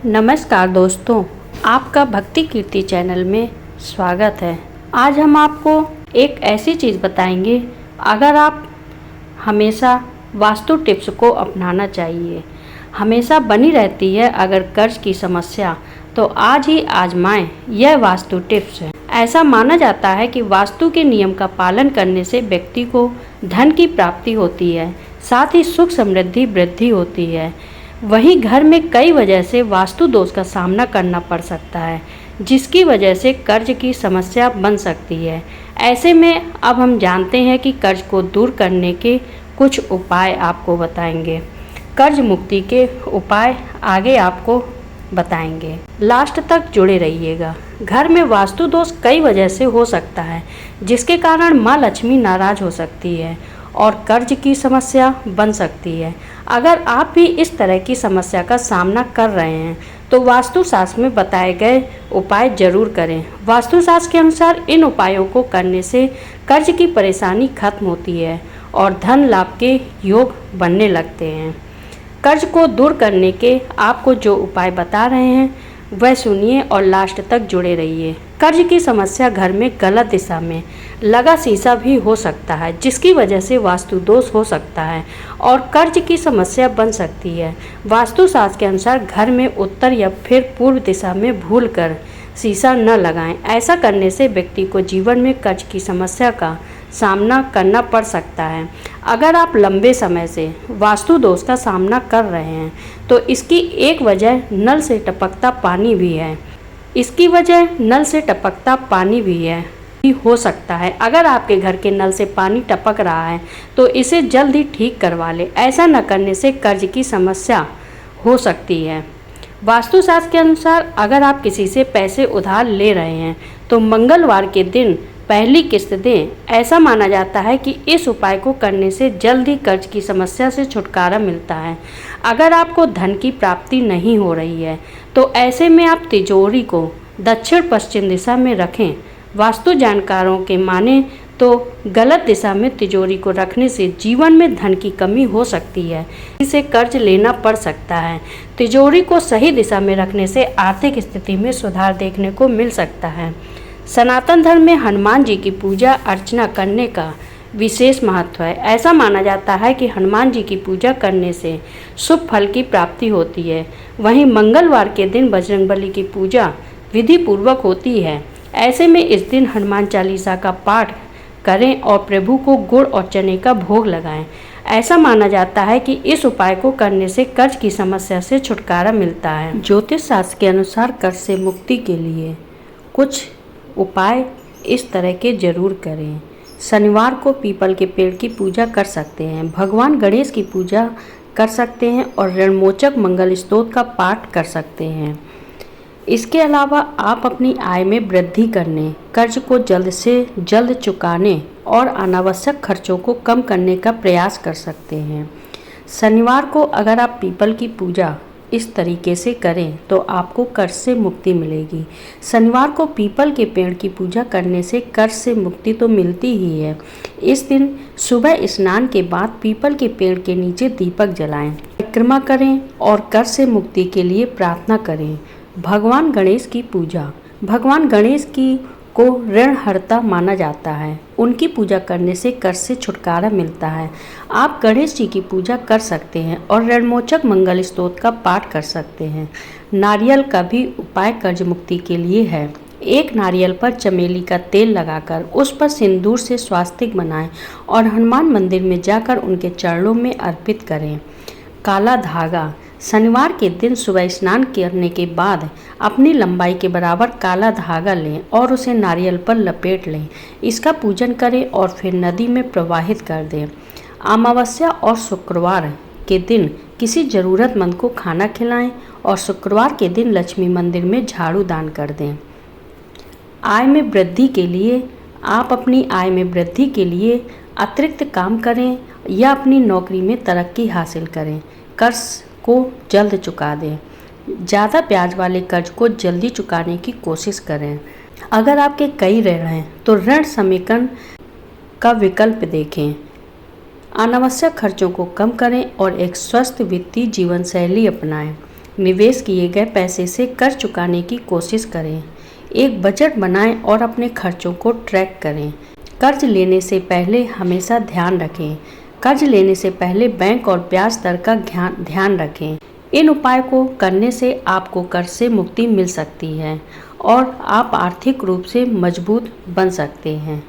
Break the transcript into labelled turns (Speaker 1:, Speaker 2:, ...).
Speaker 1: नमस्कार दोस्तों, आपका भक्ति कीर्ति चैनल में स्वागत है। आज हम आपको एक ऐसी चीज़ बताएंगे, अगर आप हमेशा वास्तु टिप्स को अपनाना चाहिए। हमेशा बनी रहती है अगर कर्ज की समस्या, तो आज ही आजमाएं यह वास्तु टिप्स है। ऐसा माना जाता है कि वास्तु के नियम का पालन करने से व्यक्ति को धन की प्राप्ति होती है, साथ ही सुख समृद्धि वृद्धि होती है। वहीं घर में कई वजह से वास्तु दोष का सामना करना पड़ सकता है, जिसकी वजह से कर्ज की समस्या बन सकती है। ऐसे में अब हम जानते हैं कि कर्ज को दूर करने के कुछ उपाय आपको बताएंगे। कर्ज मुक्ति के उपाय आगे आपको बताएंगे, लास्ट तक जुड़े रहिएगा। घर में वास्तु दोष कई वजह से हो सकता है, जिसके कारण माँ लक्ष्मी नाराज हो सकती है और कर्ज की समस्या बन सकती है। अगर आप भी इस तरह की समस्या का सामना कर रहे हैं तो वास्तुशास्त्र में बताए गए उपाय जरूर करें। वास्तुशास्त्र के अनुसार इन उपायों को करने से कर्ज की परेशानी खत्म होती है और धन लाभ के योग बनने लगते हैं। कर्ज को दूर करने के आपको जो उपाय बता रहे हैं वह सुनिए और लास्ट तक जुड़े रहिए। कर्ज की समस्या घर में गलत दिशा में लगा शीशा भी हो सकता है, जिसकी वजह से वास्तु दोष हो सकता है और कर्ज की समस्या बन सकती है। वास्तुशास्त्र के अनुसार घर में उत्तर या फिर पूर्व दिशा में भूलकर शीशा न लगाएं। ऐसा करने से व्यक्ति को जीवन में कर्ज की समस्या का सामना करना पड़ सकता है। अगर आप लंबे समय से वास्तु दोष का सामना कर रहे हैं तो इसकी एक वजह नल से टपकता पानी भी है। हो सकता है अगर आपके घर के नल से पानी टपक रहा है तो इसे जल्द ही ठीक करवा लें। ऐसा न करने से कर्ज की समस्या हो सकती है। वास्तुशास्त्र के अनुसार अगर आप किसी से पैसे उधार ले रहे हैं तो मंगलवार के दिन पहली किस्त दें। ऐसा माना जाता है कि इस उपाय को करने से जल्द ही कर्ज की समस्या से छुटकारा मिलता है। अगर आपको धन की प्राप्ति नहीं हो रही है तो ऐसे में आप तिजोरी को दक्षिण पश्चिम दिशा में रखें। वास्तु जानकारों के माने तो गलत दिशा में तिजोरी को रखने से जीवन में धन की कमी हो सकती है, इसे कर्ज लेना पड़ सकता है। तिजोरी को सही दिशा में रखने से आर्थिक स्थिति में सुधार देखने को मिल सकता है। सनातन धर्म में हनुमान जी की पूजा अर्चना करने का विशेष महत्व है। ऐसा माना जाता है कि हनुमान जी की पूजा करने से शुभ फल की प्राप्ति होती है। वहीं मंगलवार के दिन बजरंगबली की पूजा विधि पूर्वक होती है। ऐसे में इस दिन हनुमान चालीसा का पाठ करें और प्रभु को गुड़ और चने का भोग लगाएं। ऐसा माना जाता है कि इस उपाय को करने से कर्ज की समस्या से छुटकारा मिलता है। ज्योतिष शास्त्र के अनुसार कर्ज से मुक्ति के लिए कुछ उपाय इस तरह के जरूर करें। शनिवार को पीपल के पेड़ की पूजा कर सकते हैं, भगवान गणेश की पूजा कर सकते हैं और रणमोचक मंगल स्तोत्र का पाठ कर सकते हैं। इसके अलावा आप अपनी आय में वृद्धि करने, कर्ज को जल्द से जल्द चुकाने और अनावश्यक खर्चों को कम करने का प्रयास कर सकते हैं। शनिवार को अगर आप पीपल की पूजा इस तरीके से करें तो आपको कर्ज से मुक्ति मिलेगी। शनिवार को पीपल के पेड़ की पूजा करने से कर्ज से मुक्ति तो मिलती ही है। इस दिन सुबह स्नान के बाद पीपल के पेड़ के नीचे दीपक जलाएं, परिक्रमा करें और कर्ज से मुक्ति के लिए प्रार्थना करें। भगवान गणेश की पूजा, भगवान गणेश की को ऋणहर्ता माना जाता है। उनकी पूजा करने से कर्ज से छुटकारा मिलता है। आप गणेश जी की पूजा कर सकते हैं और रणमोचक मंगल स्तोत्र का पाठ कर सकते हैं। नारियल का भी उपाय कर्ज मुक्ति के लिए है। एक नारियल पर चमेली का तेल लगाकर उस पर सिंदूर से स्वास्तिक बनाएं और हनुमान मंदिर में जाकर उनके चरणों में अर्पित करें। काला धागा, शनिवार के दिन सुबह स्नान करने के बाद अपनी लंबाई के बराबर काला धागा लें और उसे नारियल पर लपेट लें। इसका पूजन करें और फिर नदी में प्रवाहित कर दें। अमावस्या और शुक्रवार के दिन किसी ज़रूरतमंद को खाना खिलाएं और शुक्रवार के दिन लक्ष्मी मंदिर में झाड़ू दान कर दें। आय में वृद्धि के लिए आप अपनी आय में वृद्धि के लिए अतिरिक्त काम करें या अपनी नौकरी में तरक्की हासिल करें। कर्ज को जल्द चुका दें। ज़्यादा ब्याज वाले कर्ज को जल्दी चुकाने की कोशिश करें। अगर आपके कई ऋण हैं तो ऋण समेकन का विकल्प देखें। अनावश्यक खर्चों को कम करें और एक स्वस्थ वित्तीय जीवन शैली अपनाएं। निवेश किए गए पैसे से कर्ज चुकाने की कोशिश करें। एक बजट बनाएं और अपने खर्चों को ट्रैक करें। कर्ज लेने से पहले हमेशा ध्यान रखें। कर्ज लेने से पहले बैंक और ब्याज दर का ध्यान रखें। इन उपायों को करने से आपको कर्ज से मुक्ति मिल सकती है और आप आर्थिक रूप से मजबूत बन सकते हैं।